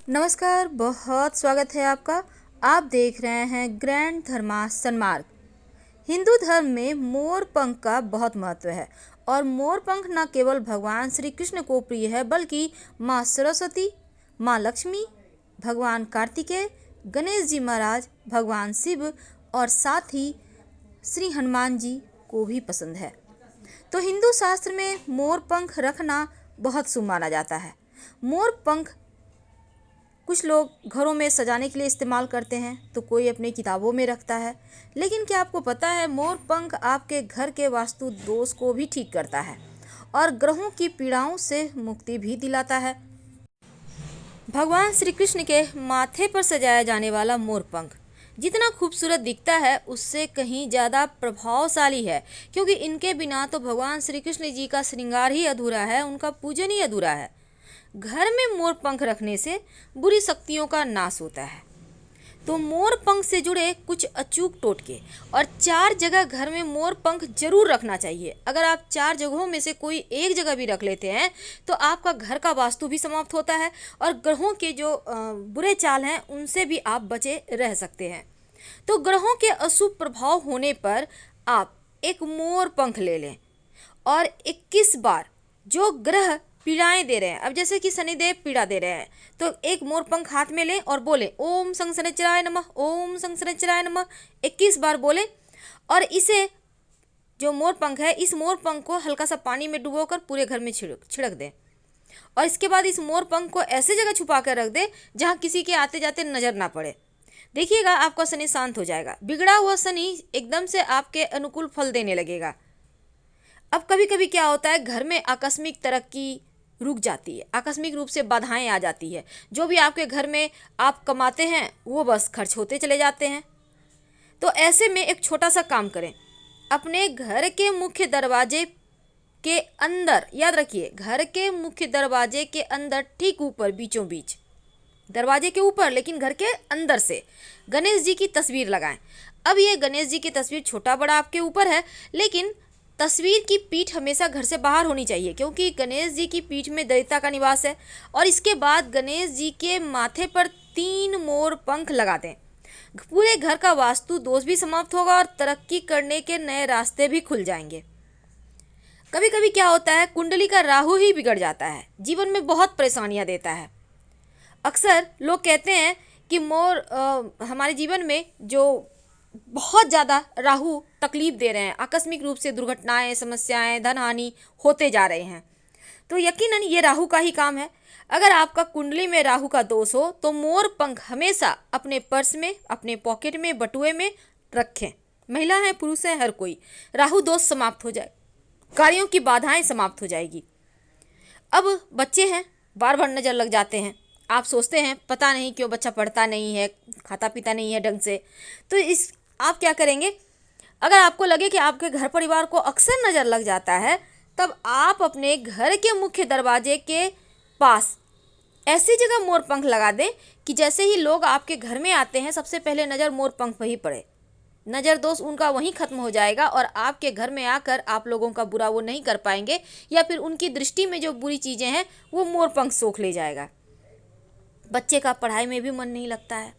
नमस्कार, बहुत स्वागत है आपका। आप देख रहे हैं ग्रैंड धर्मा सन्मार्ग। हिंदू धर्म में मोर पंख का बहुत महत्व है और मोर पंख न केवल भगवान श्री कृष्ण को प्रिय है बल्कि माँ सरस्वती, माँ लक्ष्मी, भगवान कार्तिकेय, गणेश जी महाराज, भगवान शिव और साथ ही श्री हनुमान जी को भी पसंद है। तो हिंदू शास्त्र में मोर पंख रखना बहुत शुभ माना जाता है। मोर पंख कुछ लोग घरों में सजाने के लिए इस्तेमाल करते हैं तो कोई अपनी किताबों में रखता है। लेकिन क्या आपको पता है मोर पंख आपके घर के वास्तु दोष को भी ठीक करता है और ग्रहों की पीड़ाओं से मुक्ति भी दिलाता है। भगवान श्री कृष्ण के माथे पर सजाया जाने वाला मोर पंख जितना खूबसूरत दिखता है उससे कहीं ज़्यादा प्रभावशाली है, क्योंकि इनके बिना तो भगवान श्री कृष्ण जी का श्रृंगार ही अधूरा है, उनका पूजन ही अधूरा है। घर में मोर पंख रखने से बुरी शक्तियों का नाश होता है। तो मोर पंख से जुड़े कुछ अचूक टोटके और 4 जगह घर में मोर पंख जरूर रखना चाहिए। अगर आप 4 जगहों में से कोई एक जगह भी रख लेते हैं तो आपका घर का वास्तु भी समाप्त होता है और ग्रहों के जो बुरे चाल हैं उनसे भी आप बचे रह सकते हैं। तो ग्रहों के अशुभ प्रभाव होने पर आप एक मोर पंख ले लें और 21 बार जो ग्रह पीड़ाएं दे रहे हैं, अब जैसे कि शनिदेव पीड़ा दे रहे हैं, तो एक मोर पंख हाथ में लें और बोलें ओम शं शनिश्चराय नमः, ओम शं शनिश्चराय नमः। 21 बार बोलें और इसे जो मोर पंख है इस मोर पंख को हल्का सा पानी में डुबोकर पूरे घर में छिड़क दें और इसके बाद इस मोर पंख को ऐसे जगह छुपा कर रख दें जहाँ किसी के आते जाते नजर ना पड़े। देखिएगा आपका शनि शांत हो जाएगा, बिगड़ा हुआ शनि एकदम से आपके अनुकूल फल देने लगेगा। अब कभी कभी क्या होता है घर में आकस्मिक तरक्की रुक जाती है, आकस्मिक रूप से बाधाएं आ जाती है, जो भी आपके घर में आप कमाते हैं वो बस खर्च होते चले जाते हैं। तो ऐसे में एक छोटा सा काम करें, अपने घर के मुख्य दरवाजे के अंदर, याद रखिए घर के मुख्य दरवाजे के अंदर ठीक ऊपर बीचों बीच, दरवाजे के ऊपर लेकिन घर के अंदर से गणेश जी की तस्वीर लगाएं। अब ये गणेश जी की तस्वीर छोटा बड़ा आपके ऊपर है, लेकिन तस्वीर की पीठ हमेशा घर से बाहर होनी चाहिए, क्योंकि गणेश जी की पीठ में दैवता का निवास है। और इसके बाद गणेश जी के माथे पर 3 मोर पंख लगा दें। पूरे घर का वास्तु दोष भी समाप्त होगा और तरक्की करने के नए रास्ते भी खुल जाएंगे। कभी कभी क्या होता है कुंडली का राहु ही बिगड़ जाता है, जीवन में बहुत परेशानियां देता है। अक्सर लोग कहते हैं कि मोर हमारे जीवन में जो बहुत ज़्यादा राहु तकलीफ दे रहे हैं, आकस्मिक रूप से दुर्घटनाएं, समस्याएं, धन हानि होते जा रहे हैं, तो यकीनन ये राहु का ही काम है। अगर आपका कुंडली में राहु का दोष हो तो मोर पंख हमेशा अपने पर्स में, अपने पॉकेट में, बटुए में रखें। महिला है पुरुष है हर कोई, राहु दोष समाप्त हो जाए, कार्यों की बाधाएं समाप्त हो जाएगी। अब बच्चे हैं, बार बार नज़र लग जाते हैं, आप सोचते हैं पता नहीं क्यों बच्चा पढ़ता नहीं है, खाता पीता नहीं है ढंग से, तो इस आप क्या करेंगे, अगर आपको लगे कि आपके घर परिवार को अक्सर नज़र लग जाता है तब आप अपने घर के मुख्य दरवाजे के पास ऐसी जगह मोर पंख लगा दें कि जैसे ही लोग आपके घर में आते हैं सबसे पहले नज़र मोर पंख पर ही पड़े। नज़र दोष उनका वहीं ख़त्म हो जाएगा और आपके घर में आकर आप लोगों का बुरा वो नहीं कर पाएंगे, या फिर उनकी दृष्टि में जो बुरी चीज़ें हैं वो मोर पंख सोख ले जाएगा। बच्चे का पढ़ाई में भी मन नहीं लगता है,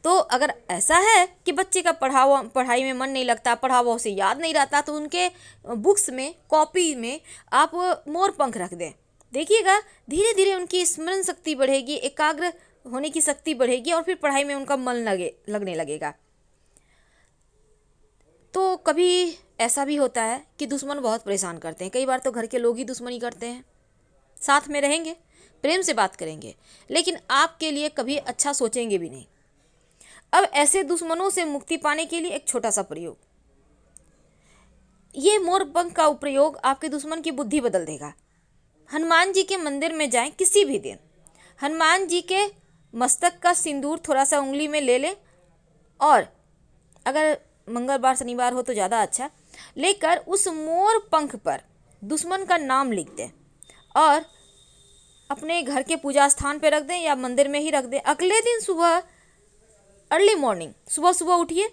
तो अगर ऐसा है कि बच्चे का पढ़ाई में मन नहीं लगता, पढ़ा हुआ उसे याद नहीं रहता, तो उनके बुक्स में, कॉपी में आप मोर पंख रख दें। देखिएगा धीरे धीरे उनकी स्मरण शक्ति बढ़ेगी, एकाग्र होने की शक्ति बढ़ेगी और फिर पढ़ाई में उनका मन लगने लगेगा। तो कभी ऐसा भी होता है कि दुश्मन बहुत परेशान करते हैं, कई बार तो घर के लोग ही दुश्मनी करते हैं। साथ में रहेंगे, प्रेम से बात करेंगे, लेकिन आपके लिए कभी अच्छा सोचेंगे भी नहीं। अब ऐसे दुश्मनों से मुक्ति पाने के लिए एक छोटा सा प्रयोग, ये मोर पंख का प्रयोग आपके दुश्मन की बुद्धि बदल देगा। हनुमान जी के मंदिर में जाएं किसी भी दिन, हनुमान जी के मस्तक का सिंदूर थोड़ा सा उंगली में ले लें और अगर मंगलवार शनिवार हो तो ज़्यादा अच्छा, लेकर उस मोर पंख पर दुश्मन का नाम लिख दें और अपने घर के पूजा स्थान पर रख दें या मंदिर में ही रख दें। अगले दिन सुबह अर्ली मॉर्निंग सुबह सुबह उठिए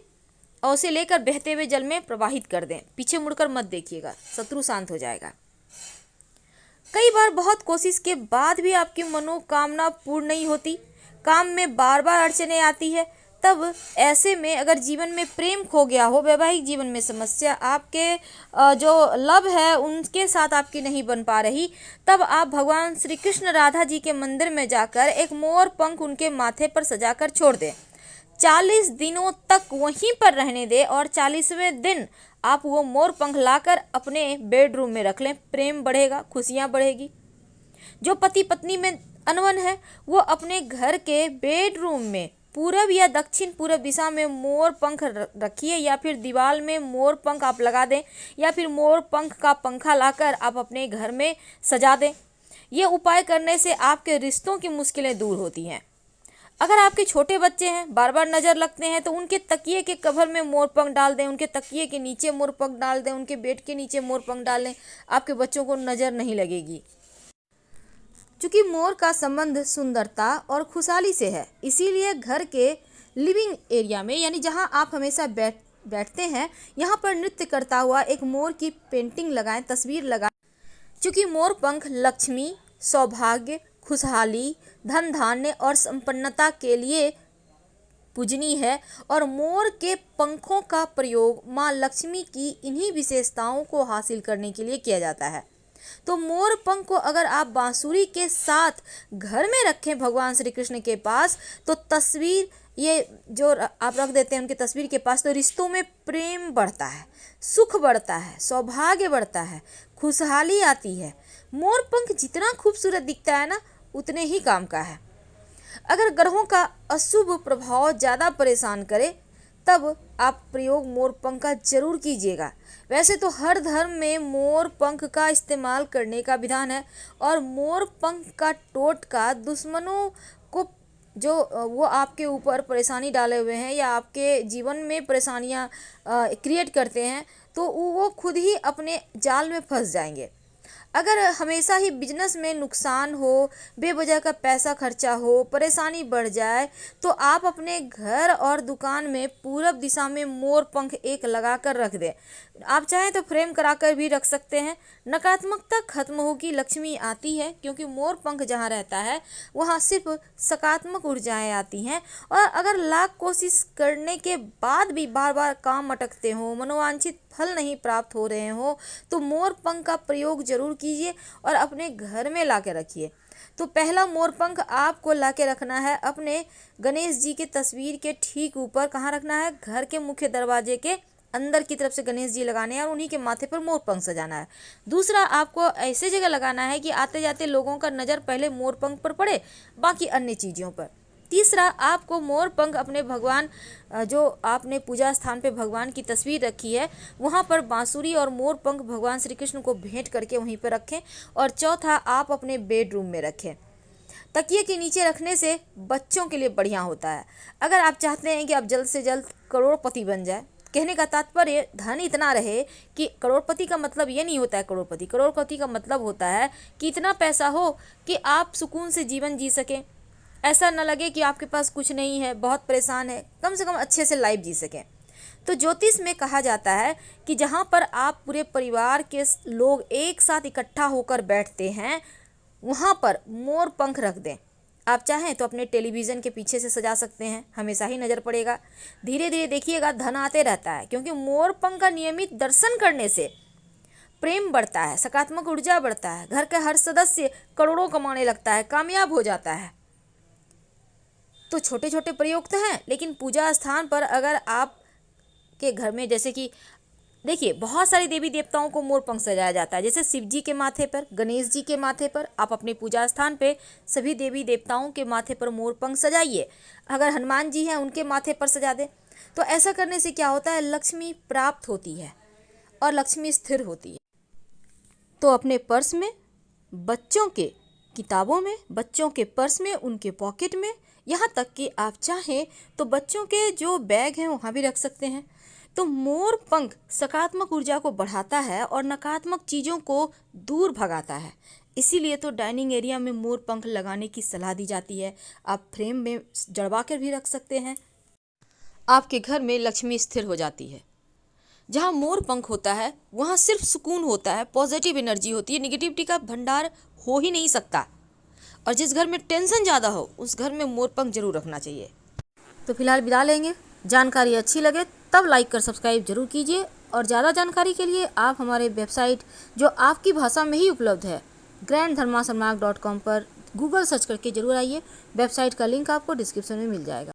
और उसे लेकर बहते हुए जल में प्रवाहित कर दें, पीछे मुड़कर मत देखिएगा, शत्रु शांत हो जाएगा। कई बार बहुत कोशिश के बाद भी आपकी मनोकामना पूर्ण नहीं होती, काम में बार बार अड़चने आती है। तब ऐसे में अगर जीवन में प्रेम खो गया हो, वैवाहिक जीवन में समस्या, आपके जो लव है उनके साथ आपकी नहीं बन पा रही, तब आप भगवान श्री कृष्ण राधा जी के मंदिर में जाकर एक मोर पंख उनके माथे पर सजाकर छोड़ दें। 40 दिनों तक वहीं पर रहने दें और 40वें दिन आप वो मोर पंख लाकर अपने बेडरूम में रख लें। प्रेम बढ़ेगा, खुशियाँ बढ़ेगी। जो पति पत्नी में अनबन है वो अपने घर के बेडरूम में पूरब या दक्षिण पूरब दिशा में मोर पंख रखिए, या फिर दीवार में मोर पंख आप लगा दें, या फिर मोर पंख का पंखा लाकर आप अपने घर में सजा दें। ये उपाय करने से आपके रिश्तों की मुश्किलें दूर होती हैं। अगर आपके छोटे बच्चे हैं, बार बार नज़र लगते हैं, तो उनके तकिए के कवर में मोर पंख डाल दें, उनके तकिए के नीचे मोर पंख डाल दें, उनके बेड के नीचे मोर पंख डाल दें। आपके बच्चों को नज़र नहीं लगेगी। चूँकि मोर का संबंध सुंदरता और खुशहाली से है, इसीलिए घर के लिविंग एरिया में, यानी जहाँ आप हमेशा बैठते हैं, यहाँ पर नृत्य करता हुआ एक मोर की पेंटिंग लगाएं, तस्वीर लगाएं। चूँकि मोर पंख लक्ष्मी, सौभाग्य, खुशहाली, धन धान्य और संपन्नता के लिए पूजनीय है, और मोर के पंखों का प्रयोग माँ लक्ष्मी की इन्हीं विशेषताओं को हासिल करने के लिए किया जाता है। तो मोर पंख को अगर आप बांसुरी के साथ घर में रखें भगवान श्री कृष्ण के पास, तो तस्वीर ये जो आप रख देते हैं उनकी तस्वीर के पास, तो रिश्तों में प्रेम बढ़ता है, सुख बढ़ता है, सौभाग्य बढ़ता है, खुशहाली आती है। मोर पंख जितना खूबसूरत दिखता है ना, उतने ही काम का है। अगर ग्रहों का अशुभ प्रभाव ज़्यादा परेशान करे, तब आप प्रयोग मोर पंख का जरूर कीजिएगा। वैसे तो हर धर्म में मोर पंख का इस्तेमाल करने का विधान है, और मोर पंख का टोटका दुश्मनों को जो वो आपके ऊपर परेशानी डाले हुए हैं या आपके जीवन में परेशानियां क्रिएट करते हैं, तो वो खुद ही अपने जाल में फंस जाएंगे। अगर हमेशा ही बिजनेस में नुकसान हो, बेवजह का पैसा खर्चा हो, परेशानी बढ़ जाए, तो आप अपने घर और दुकान में पूरब दिशा में मोर पंख एक लगा कर रख दें। आप चाहें तो फ्रेम कराकर भी रख सकते हैं। नकारात्मकता खत्म होगी, लक्ष्मी आती है, क्योंकि मोर पंख जहाँ रहता है वहाँ सिर्फ सकारात्मक ऊर्जाएं आती हैं। और अगर लाख कोशिश करने के बाद भी बार बार काम अटकते हो, मनोवांछित फल नहीं प्राप्त हो रहे हो, तो मोर पंख का प्रयोग जरूर कीजिए और अपने घर में ला के रखिए। तो पहला मोर पंख आपको ला के रखना है अपने गणेश जी के तस्वीर के ठीक ऊपर। कहाँ रखना है? घर के मुख्य दरवाजे के अंदर की तरफ से गणेश जी लगाने हैं और उन्हीं के माथे पर मोर पंख सजाना है। दूसरा, आपको ऐसे जगह लगाना है कि आते जाते लोगों का नज़र पहले मोर पंख पर पड़े, बाकी अन्य चीज़ों पर। तीसरा, आपको मोर पंख अपने भगवान जो आपने पूजा स्थान पे भगवान की तस्वीर रखी है वहाँ पर बांसुरी और मोर पंख भगवान श्री कृष्ण को भेंट करके वहीं पर रखें। और चौथा, आप अपने बेडरूम में रखें। तकिए के नीचे रखने से बच्चों के लिए बढ़िया होता है। अगर आप चाहते हैं कि आप जल्द से जल्द करोड़पति बन जाए, कहने का तात्पर्य धन इतना रहे कि करोड़पति का मतलब ये नहीं होता है करोड़पति। करोड़पति का मतलब होता है कि इतना पैसा हो कि आप सुकून से जीवन जी सकें, ऐसा न लगे कि आपके पास कुछ नहीं है, बहुत परेशान है, कम से कम अच्छे से लाइफ जी सकें। तो ज्योतिष में कहा जाता है कि जहाँ पर आप पूरे परिवार के लोग एक साथ इकट्ठा होकर बैठते हैं, वहाँ पर मोर पंख रख दें। आप चाहें तो अपने टेलीविज़न के पीछे से सजा सकते हैं, हमेशा ही नज़र पड़ेगा। धीरे धीरे देखिएगा, धन आते रहता है, क्योंकि मोर पंख का नियमित दर्शन करने से प्रेम बढ़ता है, सकारात्मक ऊर्जा बढ़ता है, घर का हर सदस्य करोड़ों कमाने लगता है, कामयाब हो जाता है। तो छोटे छोटे प्रयोग तो हैं, लेकिन पूजा स्थान पर अगर आप के घर में, जैसे कि देखिए बहुत सारे देवी देवताओं को मोर पंख सजाया जाता है, जैसे शिव जी के माथे पर, गणेश जी के माथे पर। आप अपने पूजा स्थान पे सभी देवी देवताओं के माथे पर मोर पंख सजाइए। अगर हनुमान जी हैं उनके माथे पर सजा दें। तो ऐसा करने से क्या होता है, लक्ष्मी प्राप्त होती है और लक्ष्मी स्थिर होती है। तो अपने पर्स में, बच्चों के किताबों में, बच्चों के पर्स में, उनके पॉकेट में, यहाँ तक कि आप चाहें तो बच्चों के जो बैग हैं वहाँ भी रख सकते हैं। तो मोर पंख सकारात्मक ऊर्जा को बढ़ाता है और नकारात्मक चीज़ों को दूर भगाता है। इसीलिए तो डाइनिंग एरिया में मोर पंख लगाने की सलाह दी जाती है। आप फ्रेम में जड़वा कर भी रख सकते हैं। आपके घर में लक्ष्मी स्थिर हो जाती है। जहाँ मोर पंख होता है वहाँ सिर्फ सुकून होता है, पॉजिटिव एनर्जी होती है, निगेटिविटी का भंडार हो ही नहीं सकता। और जिस घर में टेंशन ज़्यादा हो उस घर में मोर पंख जरूर रखना चाहिए। तो फिलहाल विदा लेंगे। जानकारी अच्छी लगे तब लाइक कर सब्सक्राइब जरूर कीजिए, और ज़्यादा जानकारी के लिए आप हमारे वेबसाइट जो आपकी भाषा में ही उपलब्ध है granddharmassanmark.com पर गूगल सर्च करके जरूर आइए। वेबसाइट का लिंक आपको डिस्क्रिप्शन में मिल जाएगा।